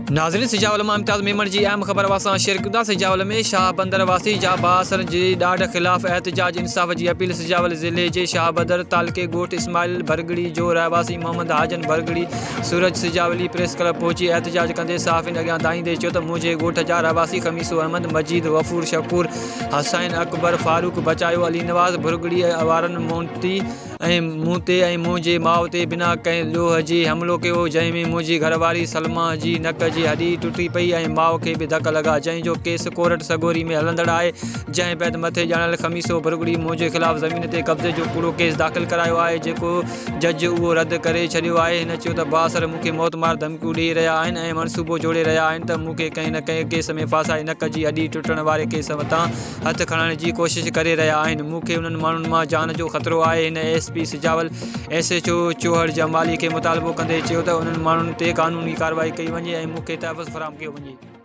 नाज़रीन, सिजावल मां इम्तियाज़ मेमन जी अहम ख़बर वासां शेयर कंदा। सिजावल में शाह बंदर वासी जा बासर जी ॾाढ ख़िलाफ़ एहतजाज इंसाफ़ जी अपील। सिजावल ज़िले जे शाह बंदर तालुक़े ॻोठ इस्माइल भरगड़ी जो रहवासी मोहम्मद हाजन भरगड़ी सूरज सिजावली प्रेस क्लब पहुची एहतजाज कंदे सहाफ़ियुनि अॻियां दाईंदे चयो त मुंहिंजे ॻोठ जा रहवासी ख़मीसो अहमद मजीद वफ़ूर शकूर हसैन अकबर फारूक बचायो अली नवाज़ भुरगड़ी वारनि मूं ते ऐं मुंहिंजे माउ ते बिना कंहिं ॾोह जे हमिलो कयो, जंहिंमें मुंहिंजी घरवारी सलमा जी नक जी हॾी टुटी पई ऐं माउ खे बि धक लॻा, जंहिंजो केस कोर्ट सगोरी में हलंदड़ आहे। जंहिं बैदि मथे ॼाणल ख़मीसो भुरगड़ी मुंहिंजे ख़िलाफ़ ज़मीन ते कब्ज़े जो पूरो केस दाख़िल करायो आहे, जेको जज उहो रद्द करे छॾियो आहे। हिन चयो त बासर मूंखे मौतमार धमकियूं ॾेई रहिया आहिनि ऐं मनसूबो जोड़े रहिया आहिनि त मूंखे कंहिं न कंहिं केस में फासाए नक जी हॾी टुटण वारे केस वटां हथु खणण जी कोशिशि करे रहिया आहिनि। मूंखे उन्हनि माण्हुनि मां जान जो ख़तरो आहे। हिन SP सिजावल SHO चौहड़ जमाली खे मुतालबो कंदे चयो त उन्हनि माण्हुनि ते क़ानूनी कार्रवाई कई वञे ऐं मूंखे तहफ़्फ़ुज़ फ़राहम कयो वञे।